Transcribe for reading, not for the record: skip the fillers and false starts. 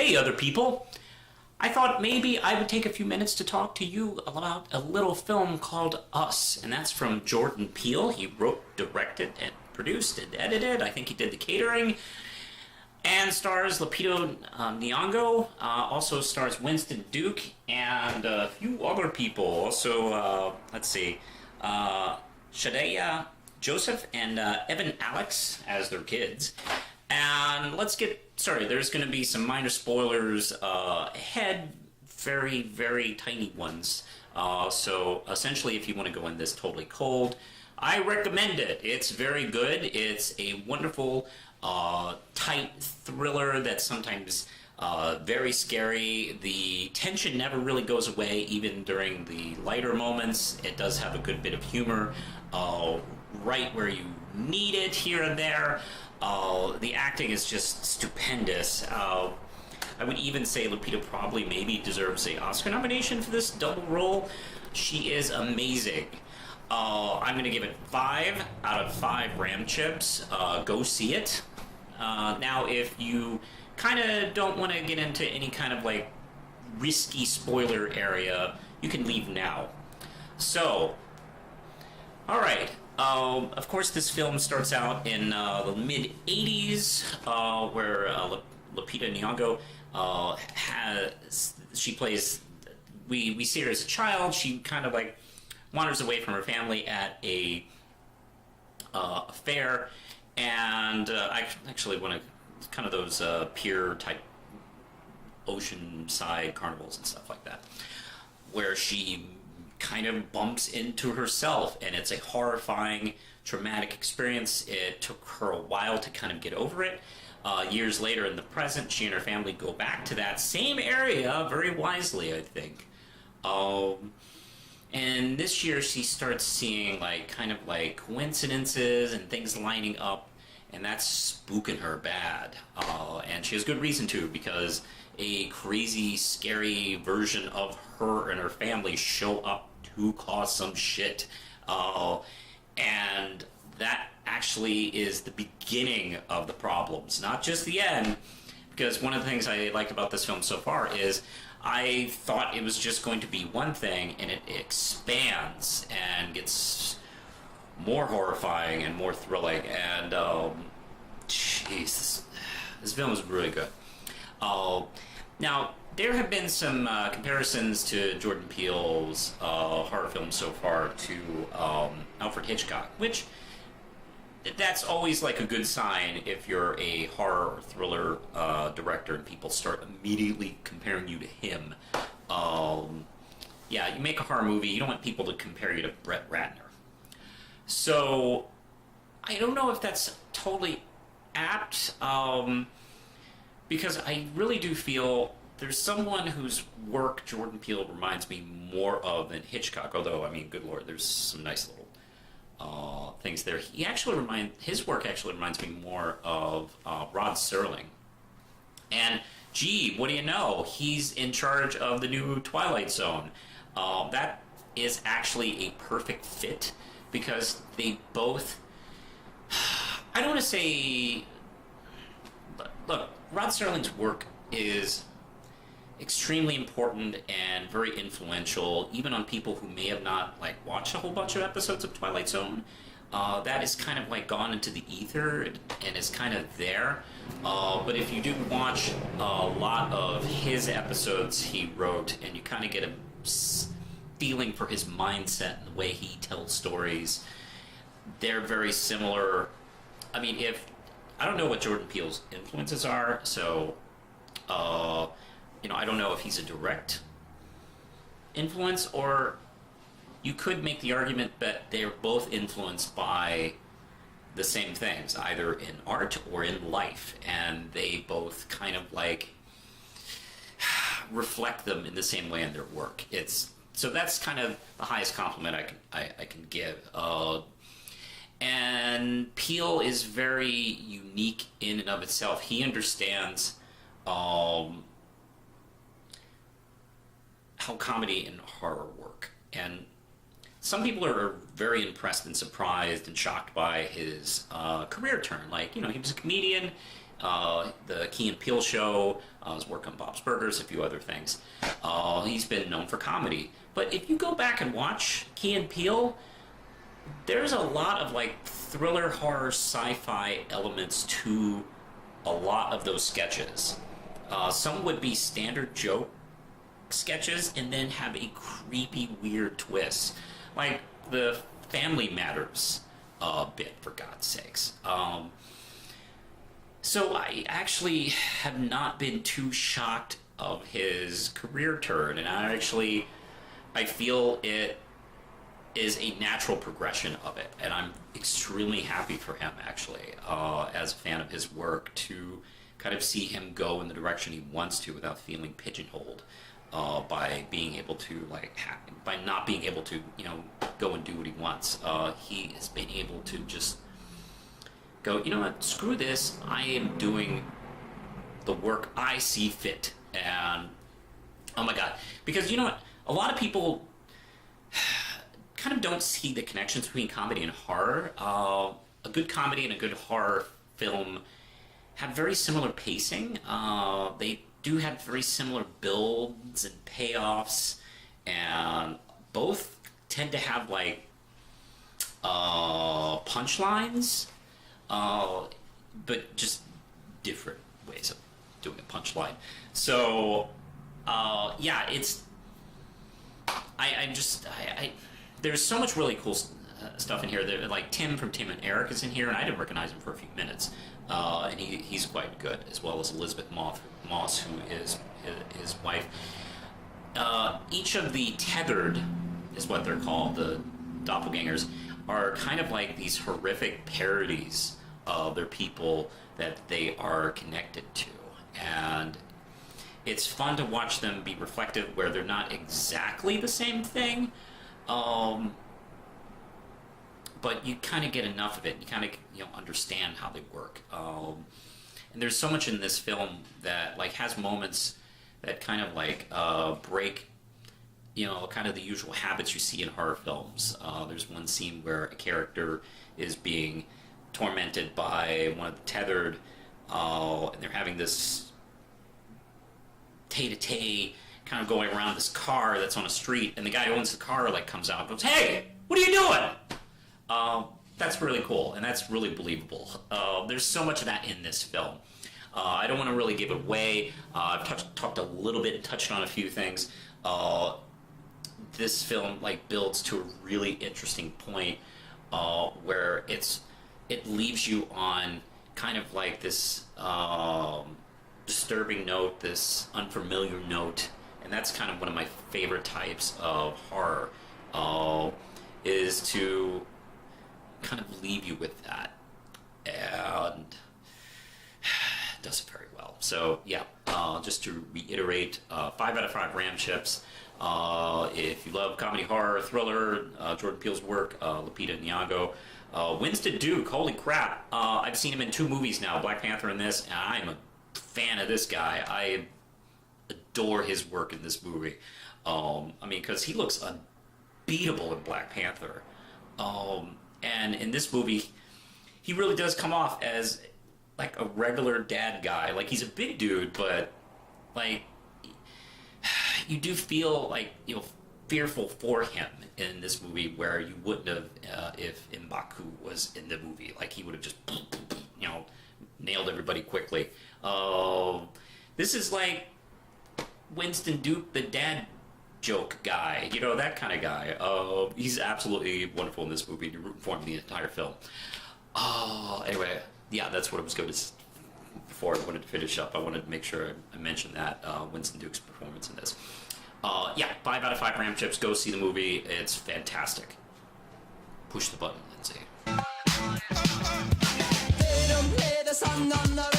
Hey, other people. I thought maybe I would take a few minutes to talk to you about a little film called Us, and that's from Jordan Peele. He wrote, directed, and produced and edited. I think he did the catering. And stars Lupita Nyong'o, also stars Winston Duke, and a few other people. Also, let's see, Shadaya Joseph and Evan Alex as their kids. And let's get started. There's going to be some minor spoilers ahead, very, very tiny ones. So essentially, if you want to go in this totally cold, I recommend it. It's very good. It's a wonderful, tight thriller that's sometimes very scary. The tension never really goes away, even during the lighter moments. It does have a good bit of humor right where you need it here and there. The acting is just stupendous. I would even say Lupita probably maybe deserves an Oscar nomination for this double role. She is amazing. I'm going to give it 5 out of 5 Ram Chips. Go see it. Now, if you kind of don't want to get into any kind of like risky spoiler area, you can leave now. So, all right. Of course, this film starts out in the mid '80s, where Lupita Nyong'o she plays. We see her as a child. She kind of like wanders away from her family at a fair, and I actually want to kind of those pier type oceanside carnivals and stuff like that, where she kind of bumps into herself, and it's a horrifying, traumatic experience. It took her a while to kind of get over it. Years later, in the present, she and her family go back to that same area very wisely, I think. And this year, she starts seeing like kind of like coincidences and things lining up, and that's spooking her bad. And she has good reason to, because a crazy, scary version of her and her family show up to cause some shit. And that actually is the beginning of the problems, not just the end. Because one of the things I liked about this film so far is I thought it was just going to be one thing, and it expands and gets more horrifying and more thrilling. And, jeez, this film is really good. Now, there have been some comparisons to Jordan Peele's horror films so far to Alfred Hitchcock, which that's always like a good sign if you're a horror or thriller director and people start immediately comparing you to him. Yeah, you make a horror movie, you don't want people to compare you to Brett Ratner. So, I don't know if that's totally apt, because I really do feel there's someone whose work Jordan Peele reminds me more of than Hitchcock, although, I mean, good lord, there's some nice little things there. His work actually reminds me more of Rod Serling. And, gee, what do you know? He's in charge of the new Twilight Zone. That is actually a perfect fit, because they both... I don't want to say... Look, Rod Serling's work is extremely important and very influential, even on people who may have not like watched a whole bunch of episodes of Twilight Zone. That is kind of like gone into the ether and is kind of there. But if you do watch a lot of his episodes he wrote, and you kind of get a feeling for his mindset and the way he tells stories, they're very similar. I mean, I don't know what Jordan Peele's influences are, so I don't know if he's a direct influence, or you could make the argument that they're both influenced by the same things, either in art or in life, and they both kind of like reflect them in the same way in their work. So that's kind of the highest compliment I can give. And Peele is very unique in and of itself. He understands how comedy and horror work. And some people are very impressed and surprised and shocked by his career turn. Like, he was a comedian, the Key and Peele show, his work on Bob's Burgers, a few other things. He's been known for comedy. But if you go back and watch Key and Peele, there's a lot of like thriller, horror, sci-fi elements to a lot of those sketches. Some would be standard joke sketches and then have a creepy, weird twist. Like the Family Matters bit, for God's sakes. So I actually have not been too shocked of his career turn, and I feel it is a natural progression of it, and I'm extremely happy for him, actually, as a fan of his work, to kind of see him go in the direction he wants to without feeling pigeonholed by being able to, by not being able to, go and do what he wants. He has been able to just go, you know what, screw this, I am doing the work I see fit. And, oh my God, because you know what, a lot of people kind of don't see the connections between comedy and horror. A good comedy and a good horror film have very similar pacing. They do have very similar builds and payoffs, and both tend to have like punchlines, but just different ways of doing a punchline. So yeah, it's I there's so much really cool stuff in here. Like Tim from Tim and Eric is in here, and I didn't recognize him for a few minutes, and he's quite good, as well as Elizabeth Moss, who is his wife. Each of the tethered, is what they're called, the doppelgangers, are kind of like these horrific parodies of their people that they are connected to, and it's fun to watch them be reflective where they're not exactly the same thing, but you kind of get enough of it. You kind of understand how they work. And there's so much in this film that has moments that kind of break kind of the usual habits you see in horror films. There's one scene where a character is being tormented by one of the tethered, and they're having this tete-a-tete kind of going around this car that's on a street, and the guy who owns the car comes out and goes, "Hey, what are you doing?" That's really cool, and that's really believable. There's so much of that in this film. I don't want to really give it away. I've talked a little bit and touched on a few things. This film builds to a really interesting point where it leaves you on kind of this disturbing note, this unfamiliar note, and that's kind of one of my favorite types of horror, is to kind of leave you with that, and does it very well. So yeah, just to reiterate, 5 out of 5 Ram Chips. If you love comedy, horror, thriller, Jordan Peele's work, Lupita Nyong'o, Winston Duke, holy crap, I've seen him in 2 movies now, Black Panther and this, and I'm a fan of this guy. I adore his work in this movie. Because he looks unbeatable in Black Panther. And in this movie, he really does come off as a regular dad guy. He's a big dude, but you do feel fearful for him in this movie, where you wouldn't have if M'Baku was in the movie. He would have just nailed everybody quickly. This is Winston Duke, the dad joke guy, that kind of guy. He's absolutely wonderful in this movie. You're rooting for him the entire film. Anyway, yeah, that's what I was going to. Before I wanted to finish up, I wanted to make sure I mentioned that Winston Duke's performance in this. Yeah, 5 out of 5 Ram Chips. Go see the movie. It's fantastic. Push the button, Lindsay. They don't play the song on the